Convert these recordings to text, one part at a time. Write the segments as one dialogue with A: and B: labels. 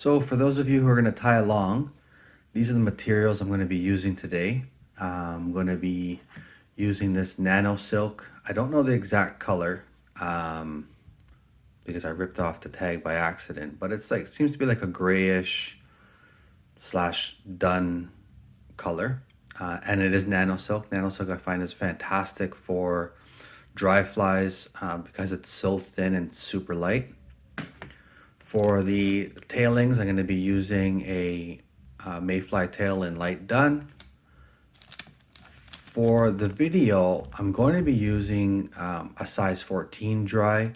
A: So for those of you who are going to tie along, these are the materials I'm going to be using today. I'm going to be using this nano silk. I don't know the exact color because I ripped off the tag by accident, but it's like seems to be like a grayish slash dun color. And it is nano silk. Nano silk I find is fantastic for dry flies because it's so thin and super light. For the tailings, I'm going to be using a mayfly tail in light dun. For the video, I'm going to be using a size 14 dry,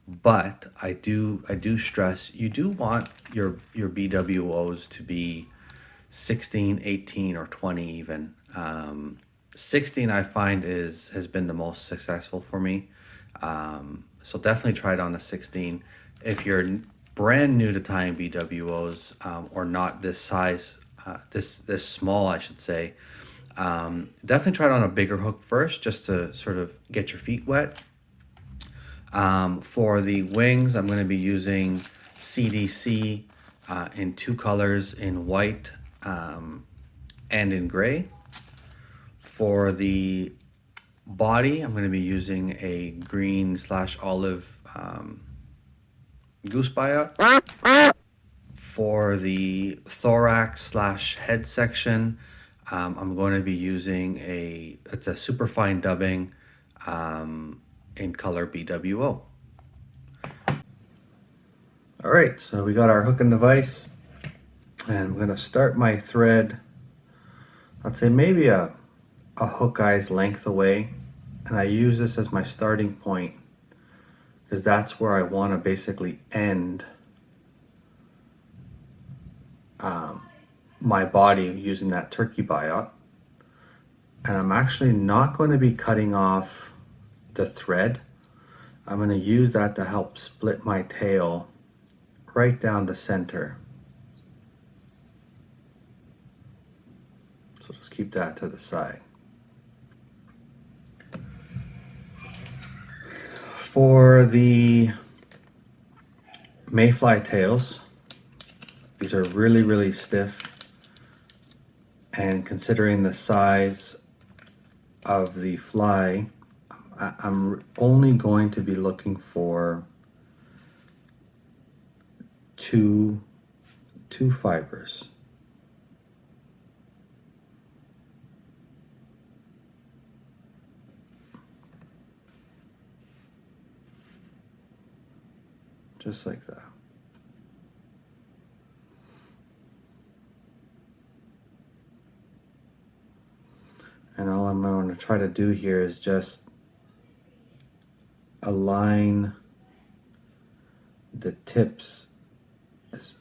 A: but I do stress you do want your BWOs to be 16, 18, or 20 even. 16 I find has been the most successful for me. So definitely try it on a 16. If you're brand new to tying BWOs or not this size, this small, I should say, definitely try it on a bigger hook first, just to sort of get your feet wet. For the wings, I'm going to be using CDC in two colors, in white and in gray. For the body, I'm going to be using a green slash olive goose biot. For the thorax slash head section, I'm going to be using it's a super fine dubbing in color BWO. All right, so we got our hook and device, and I'm going to start my thread, I'd say maybe a hook eye's length away, and I use this as my starting point because that's where I want to basically end my body using that turkey biot. And I'm actually not going to be cutting off the thread. I'm going to use that to help split my tail right down the center. So just keep that to the side. For the mayfly tails, these are really, really stiff. And considering the size of the fly, I'm only going to be looking for two fibers. Just like that. And all I'm going to try to do here is just align the tips as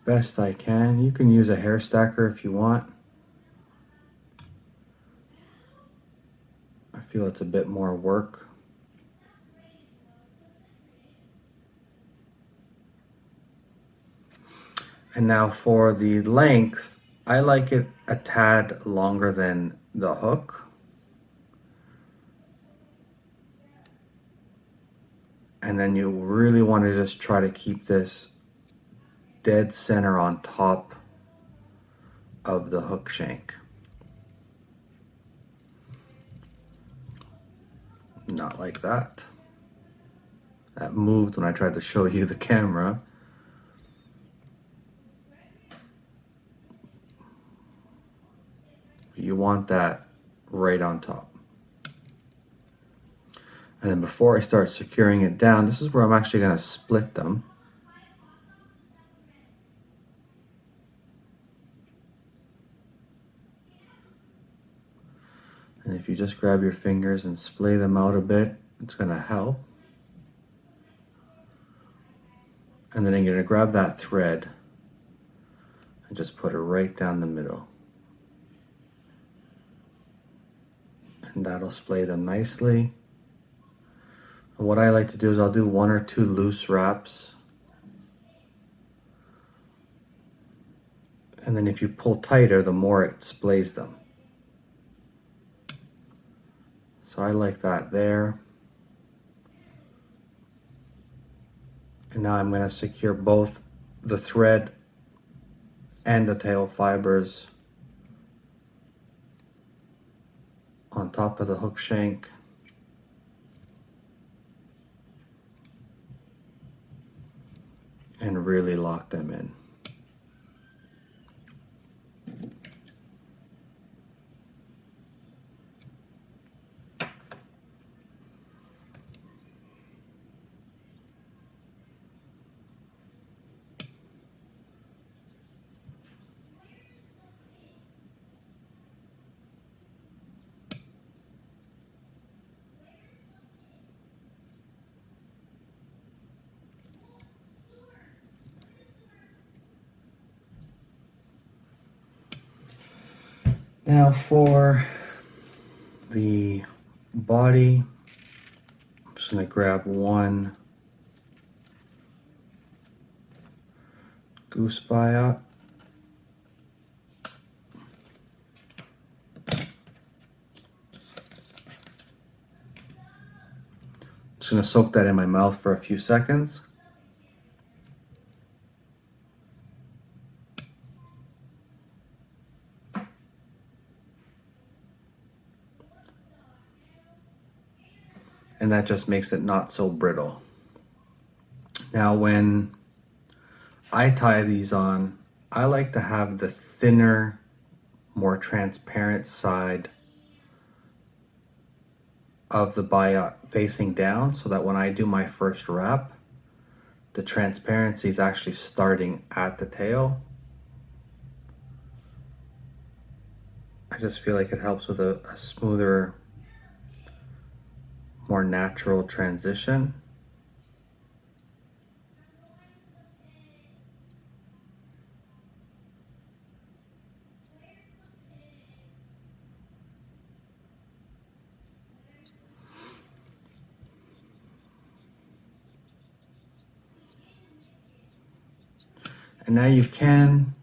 A: best I can. You can use a hair stacker if you want. I feel it's a bit more work. And now for the length, I like it a tad longer than the hook. And then you really want to just try to keep this dead center on top of the hook shank. Not like that. That moved when I tried to show you the camera. You want that right on top. And then before I start securing it down, this is where I'm actually going to split them. And if you just grab your fingers and splay them out a bit, it's going to help. And then you're going to grab that thread and just put it right down the middle. And that'll splay them nicely. And what I like to do is I'll do one or two loose wraps. And then if you pull tighter, the more it splays them. So I like that there. And now I'm going to secure both the thread and the tail fibers on top of the hook shank. And really lock them in. Now for the body, I'm just going to grab one goose biot. Just going to soak that in my mouth for a few seconds. And that just makes it not so brittle. Now when I tie these on, I like to have the thinner, more transparent side of the biot facing down, so that when I do my first wrap, the transparency is actually starting at the tail. I just feel like it helps with a smoother, more natural transition. And now you can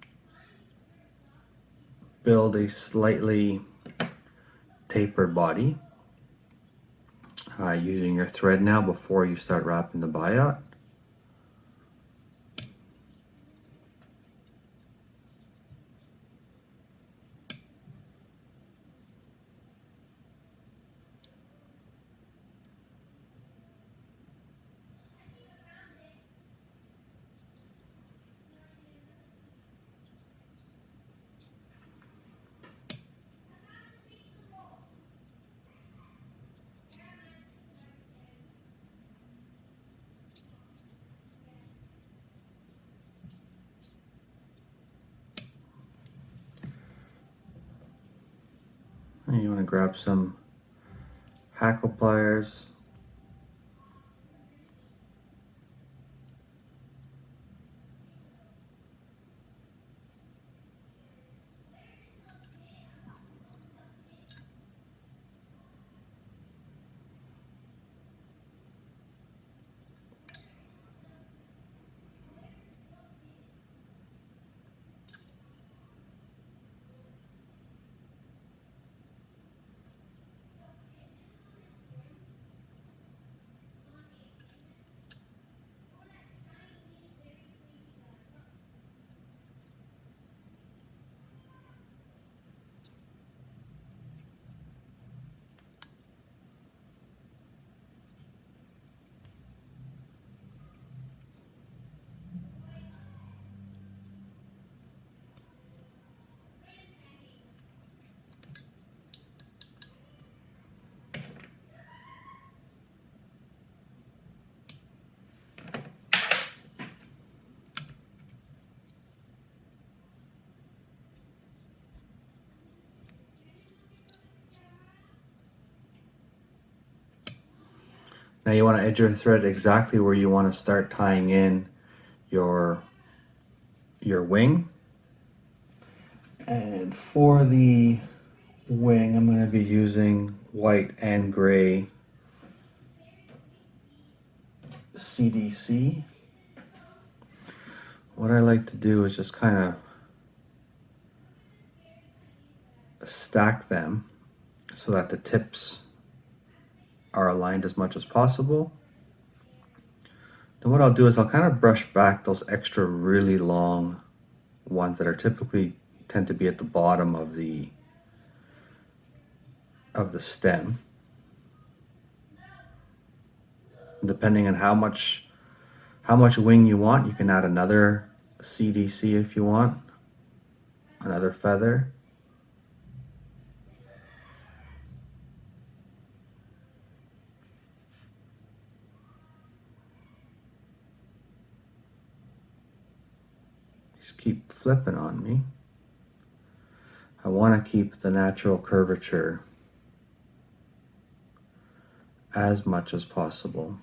A: build a slightly tapered body using your thread now before you start wrapping the biot. And you want to grab some hackle pliers. Now you want to edge your thread exactly where you want to start tying in your wing. And for the wing, I'm going to be using white and gray CDC. What I like to do is just kind of stack them so that the tips are aligned as much as possible. Then what I'll do is I'll kind of brush back those extra really long ones that are typically tend to be at the bottom of the stem. Depending on how much wing you want, you can add another CDC if you want, another feather. Just keep flipping on me. I want to keep the natural curvature as much as possible.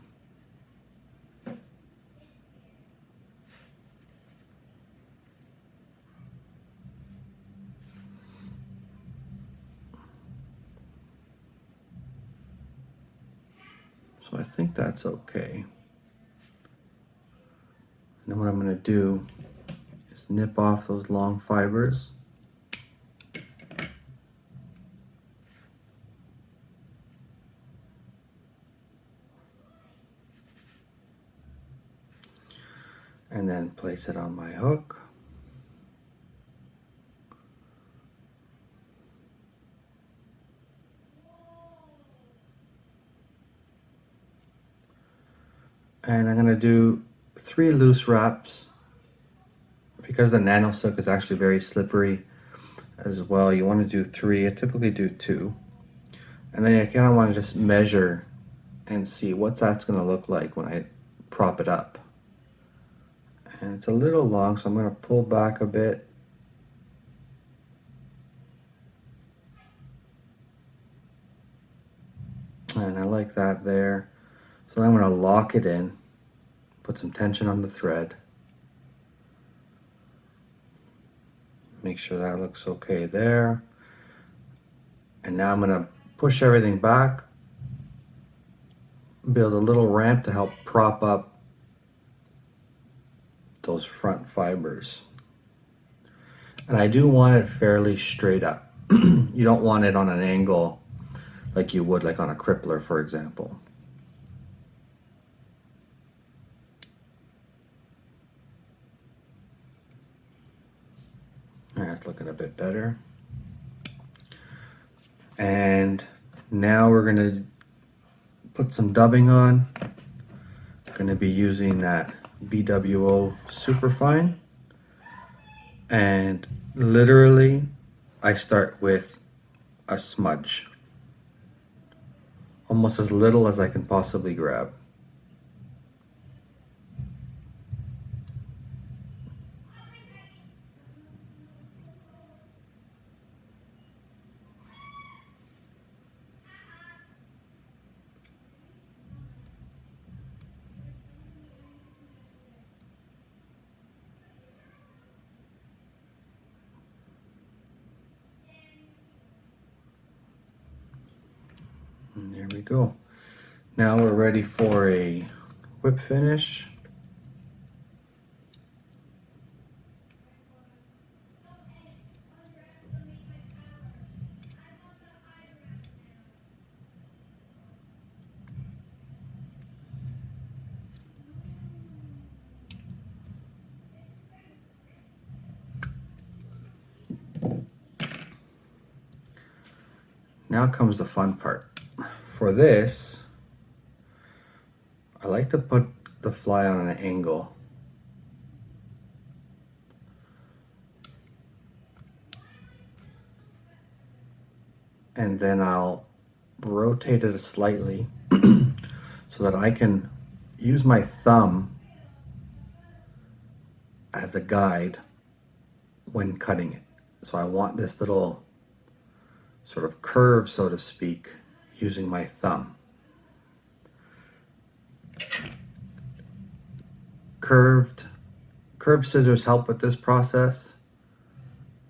A: So I think that's okay. And then what I'm going to do is nip off those long fibers. And then place it on my hook. And I'm going to do 3 loose wraps. Because the nano silk is actually very slippery as well, you want to do 3. I typically do 2. And then I kind of want to just measure and see what that's going to look like when I prop it up. And it's a little long, so I'm going to pull back a bit. And I like that there. So I'm going to lock it in, put some tension on the thread. Make sure that looks okay there. And now I'm going to push everything back, build a little ramp to help prop up those front fibers. And I do want it fairly straight up. You don't want it on an angle like you would like on a crippler, for example. That's looking a bit better. And now we're going to put some dubbing on. Going to be using that BWO Superfine. And literally, I start with a smudge. Almost as little as I can possibly grab. And there we go. Now we're ready for a whip finish. Now comes the fun part. For this, I like to put the fly on an angle. And then I'll rotate it slightly so that I can use my thumb as a guide when cutting it. So I want this little sort of curve, so to speak, using my thumb. Curved scissors help with this process,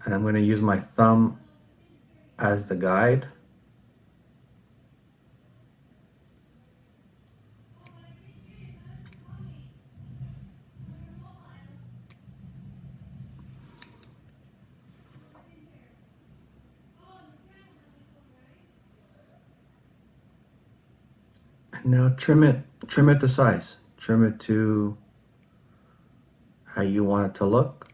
A: and I'm going to use my thumb as the guide. And now trim it to size. Trim it to how you want it to look.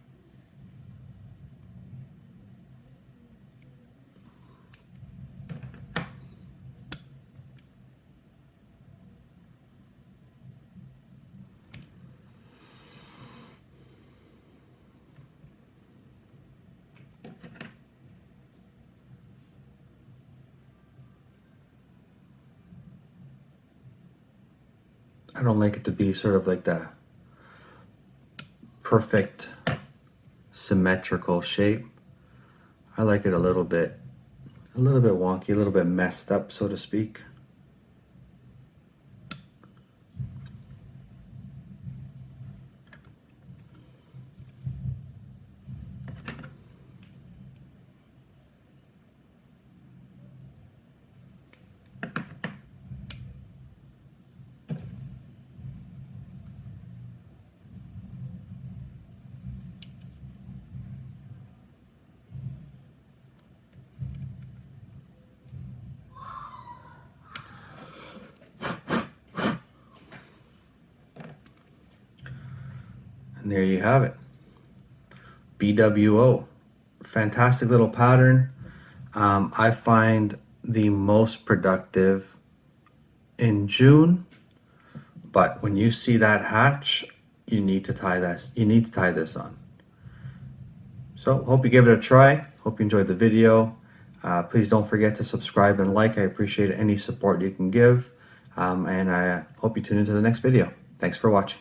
A: I don't like it to be sort of like the perfect symmetrical shape. I like it a little bit wonky, a little bit messed up, so to speak. And there you have it. BWO. Fantastic little pattern. I find the most productive in June, but when you see that hatch, you need to tie this. You need to tie this on. So hope you give it a try. Hope you enjoyed the video. Please don't forget to subscribe and like. I appreciate any support you can give. And I hope you tune into the next video. Thanks for watching.